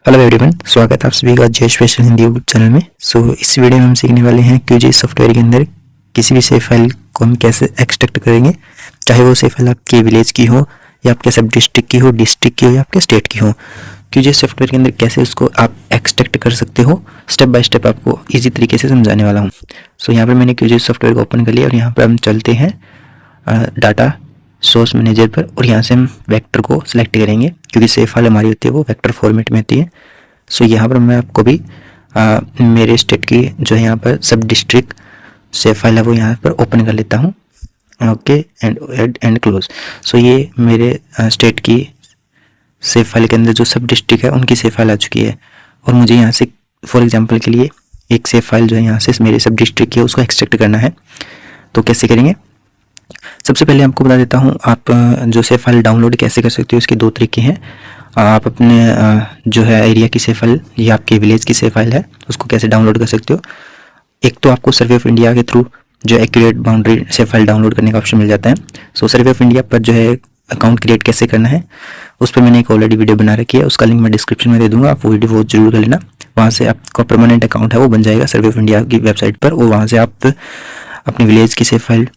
Hello everyone, स्वागत है आप सभी का जय स्पेशल हिंदी यूट्यूब चैनल में। इस वीडियो में हम सीखने वाले हैं QGIS सॉफ्टवेयर के अंदर किसी भी सेव फाइल को हम कैसे एक्सट्रैक्ट करेंगे, चाहे वो सेव फाइल आपके विलेज की हो या आपके सब डिस्ट्रिक्ट की हो, डिस्ट्रिक्ट की हो या आपके स्टेट की हो। QGIS सॉफ्टवेयर के अंदर कैसे उसको आप एक्सट्रैक्ट कर सकते हो, स्टेप बाय स्टेप आपको ईजी तरीके से समझाने वाला हूँ। यहाँ पर मैंने QGIS सॉफ्टवेयर को ओपन कर लिया और यहाँ पर हम चलते हैं डाटा सोर्स मैनेजर पर और यहाँ से हम वेक्टर को सिलेक्ट करेंगे क्योंकि सेव फाइल हमारी होती है वो वेक्टर फॉर्मेट में होती है। यहाँ पर मैं आपको भी मेरे स्टेट की जो है यहाँ पर सब डिस्ट्रिक्ट सेव फाइल है वो यहाँ पर ओपन कर लेता हूँ। Okay, and close. ये मेरे स्टेट की सेव फाइल के अंदर जो सब डिस्ट्रिक्ट है उनकी सेव फाइल आ चुकी है और मुझे यहाँ से फॉर एग्जांपल के लिए एक सेव फाइल जो है यहाँ से मेरे सब डिस्ट्रिक्ट की है उसको एक्सट्रैक्ट करना है। तो कैसे करेंगे, सबसे पहले आपको बता देता हूँ आप जो सेव फाइल डाउनलोड कैसे कर सकते हो। इसके दो तरीके हैं। आप अपने जो है एरिया की सेव फाइल या आपके विलेज की सेव फाइल है उसको कैसे डाउनलोड कर सकते हो। एक तो आपको सर्वे ऑफ इंडिया के थ्रू जो accurate boundary save file download करने का ऑप्शन मिल जाता है। सर्वे ऑफ इंडिया पर जो है अकाउंट क्रिएट कैसे करना है उस पर मैंने एक ऑलरेडी वीडियो बना रखी है, उसका लिंक मैं डिस्क्रिप्शन में दे दूंगा, आप वो वीडियो वो जरूर कर लेना। वहाँ से आपका परमानेंट अकाउंट है वो बन जाएगा सर्वे ऑफ इंडिया की वेबसाइट पर और वहाँ से आप अपने विलेज की सेव फाइल,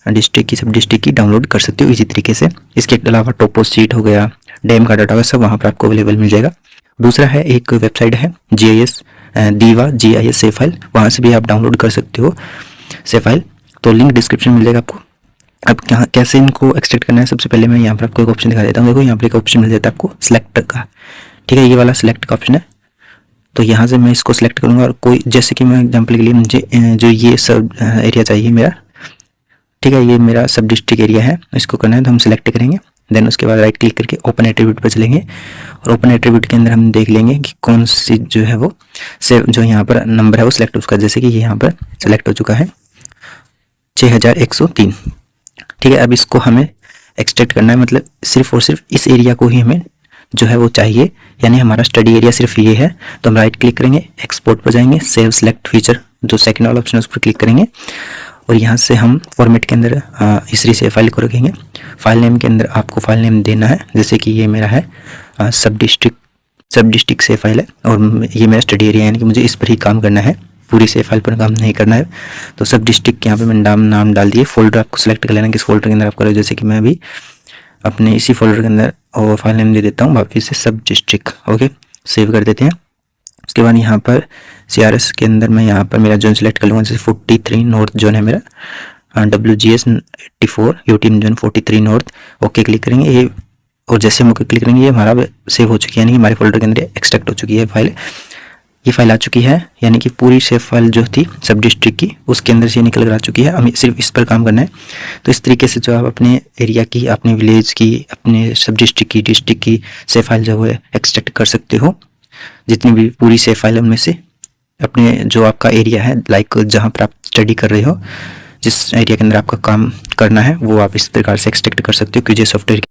डिस्ट्रिक्ट की, सब डिस्ट्रिक्ट की डाउनलोड कर सकते हो इसी तरीके से। इसके अलावा टोपो सीट हो गया, डैम का डाटा सब वहाँ पर आपको अवेलेबल मिल जाएगा। दूसरा है एक वेबसाइट है GIS दीवा GIS सेव फाइल, वहाँ से भी आप डाउनलोड कर सकते हो सेव फाइल, तो लिंक डिस्क्रिप्शन मिल जाएगा आपको। अब यहाँ कैसे इनको एक्सट्रैक्ट करना है, सबसे पहले मैं यहाँ पर आपको एक ऑप्शन दिखा देता हूँ। देखो यहाँ पर एक ऑप्शन मिल जाता है आपको सिलेक्ट का, ठीक है, ये वाला सिलेक्ट का ऑप्शन है। तो यहाँ से मैं इसको सिलेक्ट करूँगा और कोई, जैसे कि मैं एग्जाम्पल के लिए मुझे जो ये सब एरिया चाहिए मेरा, ठीक है, ये मेरा सब डिस्ट्रिक्ट एरिया है, इसको करना है तो हम सिलेक्ट करेंगे। देन उसके बाद राइट क्लिक करके ओपन एट्रीब्यूट पर चलेंगे और ओपन एट्रीब्यूट के अंदर हम देख लेंगे कि कौन सी जो है वो सेव जो यहाँ पर नंबर है वो सिलेक्ट उसका, जैसे कि ये यहाँ पर सिलेक्ट हो चुका है 6103, ठीक है। अब इसको हमें एक्सट्रैक्ट करना है, मतलब सिर्फ और सिर्फ इस एरिया को ही हमें जो है वो चाहिए, यानी हमारा स्टडी एरिया सिर्फ ये है। तो हम राइट क्लिक करेंगे, एक्सपोर्ट पर जाएंगे, सेव सेलेक्ट फीचर जो सेकंड वाला ऑप्शन है उस पर क्लिक करेंगे और यहाँ से हम फॉर्मेट के अंदर इस सेव फाइल को रखेंगे। फाइल नेम के अंदर आपको फाइल नेम देना है, जैसे कि ये मेरा है सब डिस्ट्रिक्ट सेव फाइल है और ये मेरा स्टडी एरिया, यानी कि मुझे इस पर ही काम करना है, पूरी सेव फाइल पर काम नहीं करना है। तो सब डिस्ट्रिक्ट यहाँ पे मैंने नाम डाल दिए। फोल्डर आपको सिलेक्ट कर लेना किस फोल्डर के अंदर आप करोगे, जैसे कि मैं अभी अपने इसी फोल्डर के अंदर और फाइल नेम दे देता हूँ वापिस से सब डिस्ट्रिक्ट। ओके, सेव कर देते हैं। उसके बाद यहाँ पर CRS के अंदर मैं यहाँ पर मेरा जोन सेलेक्ट कर लूँगा, जैसे 43 नॉर्थ जोन है मेरा, WGS 84 UTM zone 43 north. Okay click करेंगे ये, और जैसे हम ओके क्लिक करेंगे ये हमारा सेव हो चुकी है, यानी कि हमारे फोल्डर के अंदर एक्सट्रैक्ट हो चुकी है फाइल। ये फाइल आ चुकी है, यानी कि पूरी सेव फाइल जो थी सब डिस्ट्रिक्ट की उसके अंदर से निकल कर आ चुकी है। हमें सिर्फ इस पर काम करना है। तो इस तरीके से जो आप अपने एरिया की, अपने विलेज की, अपने सब डिस्ट्रिक्ट की सेव फाइल जो है एक्सट्रैक्ट कर सकते हो। जितनी भी पूरी सेव फाइल है उनमें से अपने जो आपका एरिया है, लाइक जहाँ पर आप स्टडी कर रहे हो, जिस एरिया के अंदर आपका काम करना है वो आप इस प्रकार से एक्सट्रैक्ट कर सकते हो QGIS सॉफ्टवेयर।